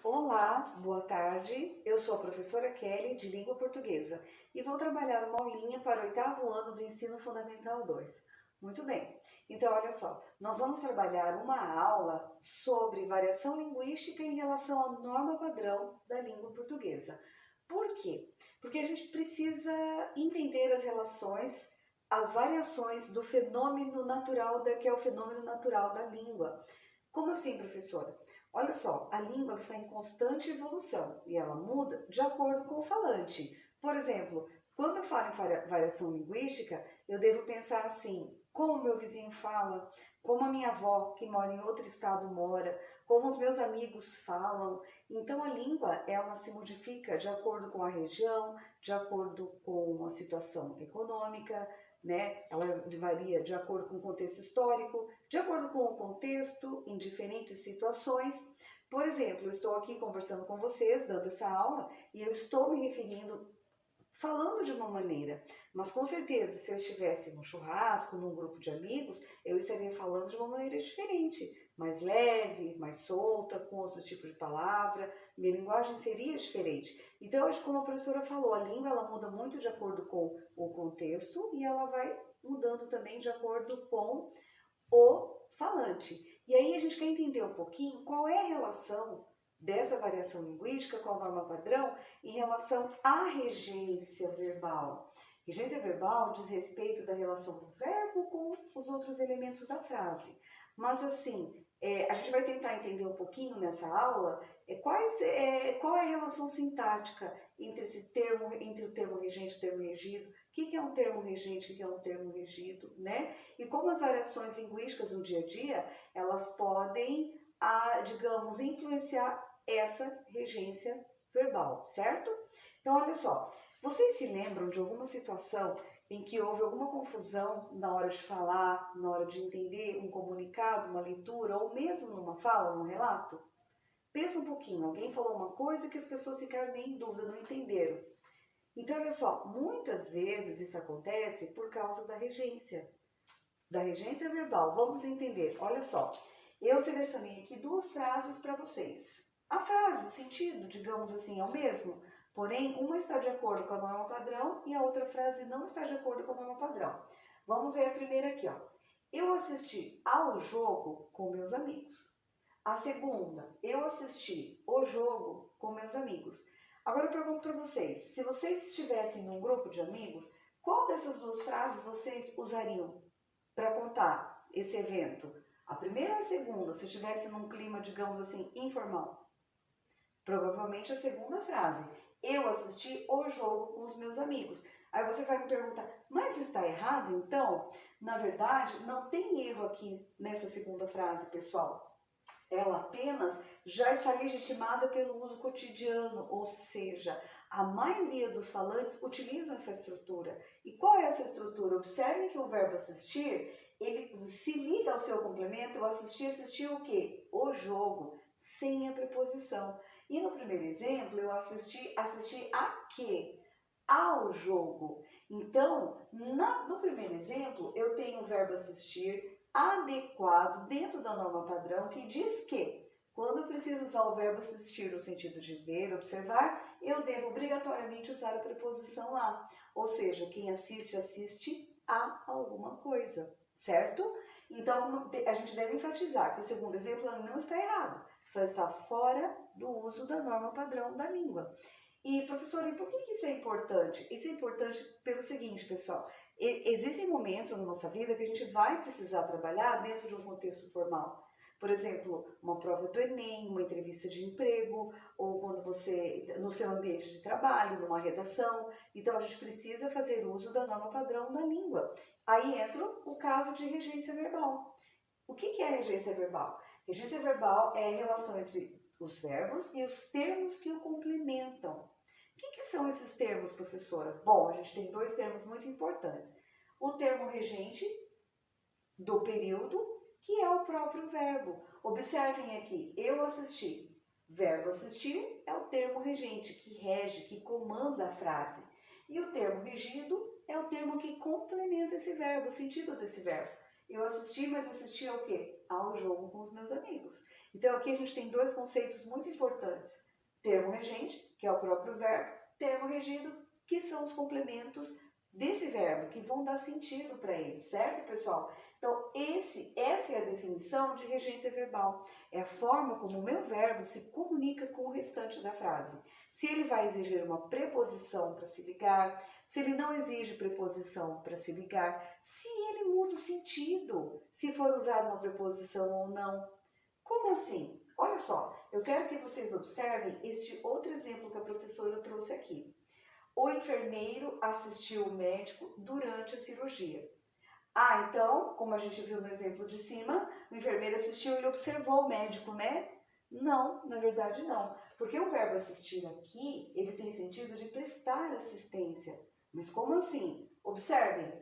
Olá, boa tarde. Eu sou a professora Kelly, de Língua Portuguesa, e vou trabalhar uma aulinha para o oitavo ano do Ensino Fundamental 2. Muito bem. Então, olha só, nós vamos trabalhar uma aula sobre variação linguística em relação à norma padrão da língua portuguesa. Por quê? Porque a gente precisa entender as relações, as variações do fenômeno natural, que é o fenômeno natural da língua. Como assim, professora? Olha só, a língua está em constante evolução e ela muda de acordo com o falante. Por exemplo, quando eu falo em variação linguística, eu devo pensar assim: como meu vizinho fala, como a minha avó, que mora em outro estado, mora, como os meus amigos falam. Então, a língua, ela se modifica de acordo com a região, de acordo com a situação econômica, né? Ela varia de acordo com o contexto histórico, de acordo com o contexto, em diferentes situações. Por exemplo, eu estou aqui conversando com vocês, dando essa aula, e eu estou me referindo, falando de uma maneira, mas com certeza, se eu estivesse num churrasco, num grupo de amigos, eu estaria falando de uma maneira diferente, mais leve, mais solta, com outro tipo de palavra, minha linguagem seria diferente. Então, como a professora falou, a língua ela muda muito de acordo com o contexto e ela vai mudando também de acordo com o falante. E aí a gente quer entender um pouquinho qual é a relação dessa variação linguística com a norma padrão em relação à regência verbal. Regência verbal diz respeito da relação do verbo com os outros elementos da frase. Mas assim, a gente vai tentar entender um pouquinho nessa aula qual é a relação sintática entre entre o termo regente e o termo regido, o que é um termo regente, o que é um termo regido, né? E como as variações linguísticas no dia a dia, elas podem, digamos, influenciar essa regência verbal, certo? Então, olha só, vocês se lembram de alguma situação em que houve alguma confusão na hora de falar, na hora de entender um comunicado, uma leitura, ou mesmo numa fala, num relato? Pensa um pouquinho, alguém falou uma coisa que as pessoas ficaram meio em dúvida, não entenderam. Então, olha só, muitas vezes isso acontece por causa da regência verbal. Vamos entender, olha só, eu selecionei aqui duas frases para vocês. A frase, o sentido, digamos assim, é o mesmo, porém, uma está de acordo com a norma padrão e a outra frase não está de acordo com a norma padrão. Vamos ver a primeira aqui, ó. Eu assisti ao jogo com meus amigos. A segunda, eu assisti o jogo com meus amigos. Agora eu pergunto para vocês, se vocês estivessem num grupo de amigos, qual dessas duas frases vocês usariam para contar esse evento? A primeira ou a segunda, se estivesse num clima, digamos assim, informal? Provavelmente a segunda frase. Eu assisti o jogo com os meus amigos. Aí você vai me perguntar, mas está errado então? Na verdade, não tem erro aqui nessa segunda frase, pessoal. Ela apenas já está legitimada pelo uso cotidiano, ou seja, a maioria dos falantes utilizam essa estrutura. E qual é essa estrutura? Observe que o verbo assistir, ele se liga ao seu complemento, o assistir o quê? O jogo, sem a preposição. E no primeiro exemplo, eu assisti a quê? Ao jogo. Então, no primeiro exemplo, eu tenho o verbo assistir adequado dentro da norma padrão que diz que quando eu preciso usar o verbo assistir no sentido de ver, observar, eu devo obrigatoriamente usar a preposição a. Ou seja, quem assiste, assiste a alguma coisa, certo? Então, a gente deve enfatizar que o segundo exemplo não está errado, só está fora do uso da norma padrão da língua. E, professora, e por que isso é importante? Isso é importante pelo seguinte, pessoal. Existem momentos na nossa vida que a gente vai precisar trabalhar dentro de um contexto formal. Por exemplo, uma prova do Enem, uma entrevista de emprego, ou quando você, no seu ambiente de trabalho, numa redação. Então, a gente precisa fazer uso da norma padrão da língua. Aí entra o caso de regência verbal. O que é regência verbal? Regência verbal é a relação entre os verbos e os termos que o complementam. O que são esses termos, professora? Bom, a gente tem dois termos muito importantes. O termo regente do período, que é o próprio verbo. Observem aqui, eu assisti. Verbo assistir é o termo regente, que rege, que comanda a frase. E o termo regido é o termo que complementa esse verbo, o sentido desse verbo. Eu assisti, mas assisti ao quê? Ao jogo com os meus amigos. Então aqui a gente tem dois conceitos muito importantes. Termo regente, que é o próprio verbo, termo regido, que são os complementos desse verbo, que vão dar sentido para ele, certo, pessoal? Então, essa é a definição de regência verbal. É a forma como o meu verbo se comunica com o restante da frase. Se ele vai exigir uma preposição para se ligar, se ele não exige preposição para se ligar, se ele muda o sentido, se for usada uma preposição ou não. Como assim? Olha só, eu quero que vocês observem este outro exemplo que a professora trouxe aqui. O enfermeiro assistiu o médico durante a cirurgia. Ah, então, como a gente viu no exemplo de cima, o enfermeiro assistiu e observou o médico, né? Não, na verdade não. Porque o verbo assistir aqui, ele tem sentido de prestar assistência. Mas como assim? Observem,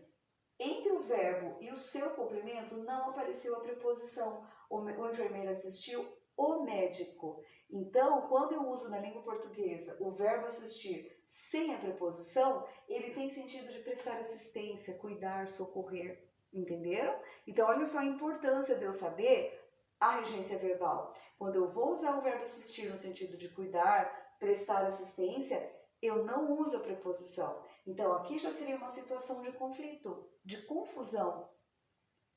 entre o verbo e o seu complemento não apareceu a preposição. O enfermeiro assistiu o médico. Então, quando eu uso na língua portuguesa o verbo assistir sem a preposição, ele tem sentido de prestar assistência, cuidar, socorrer. Entenderam? Então, olha só a importância de eu saber a regência verbal. Quando eu vou usar o verbo assistir no sentido de cuidar, prestar assistência, eu não uso a preposição. Então, aqui já seria uma situação de conflito, de confusão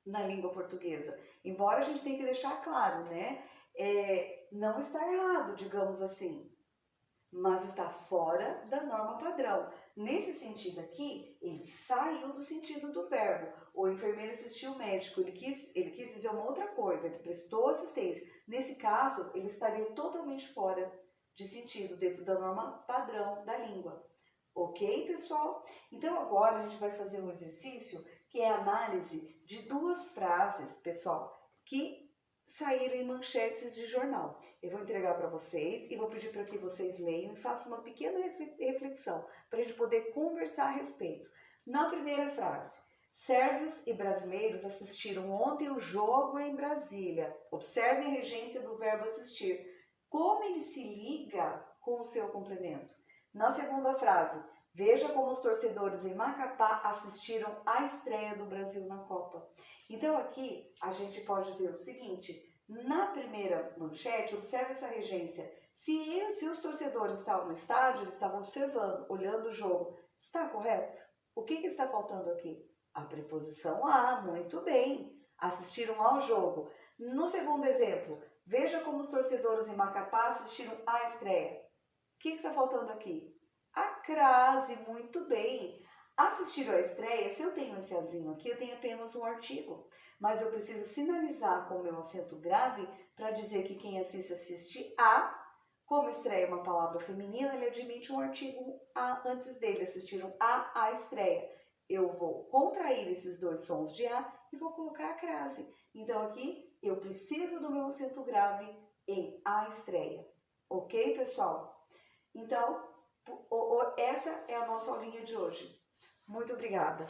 na língua portuguesa. Embora a gente tenha que deixar claro, né? Não está errado, digamos assim, mas está fora da norma padrão. Nesse sentido aqui, ele saiu do sentido do verbo. O enfermeiro assistiu o médico, ele quis dizer uma outra coisa, ele prestou assistência. Nesse caso, ele estaria totalmente fora de sentido, dentro da norma padrão da língua. Ok, pessoal? Então agora a gente vai fazer um exercício que é a análise de duas frases, pessoal, que saíram em manchetes de jornal. Eu vou entregar para vocês e vou pedir para que vocês leiam e façam uma pequena reflexão para a gente poder conversar a respeito. Na primeira frase, sérvios e brasileiros assistiram ontem o jogo em Brasília. Observem a regência do verbo assistir. Como ele se liga com o seu complemento. Na segunda frase, veja como os torcedores em Macapá assistiram à estreia do Brasil na Copa. Então aqui a gente pode ver o seguinte, na primeira manchete, observe essa regência. Se os torcedores estavam no estádio, eles estavam observando, olhando o jogo. Está correto? O que está faltando aqui? A preposição a, muito bem. Assistiram ao jogo. No segundo exemplo, veja como os torcedores em Macapá assistiram à estreia. O que está faltando aqui? A crase, muito bem. Assistir à estreia, se eu tenho esse azinho aqui, eu tenho apenas um artigo. Mas eu preciso sinalizar com o meu acento grave para dizer que quem assiste a, como estreia é uma palavra feminina, ele admite um artigo a antes dele. Assistiram à estreia. Eu vou contrair esses dois sons de a e vou colocar a crase. Então aqui eu preciso do meu acento grave em a estreia. Ok, pessoal? Então, essa é a nossa aulinha de hoje. Muito obrigada!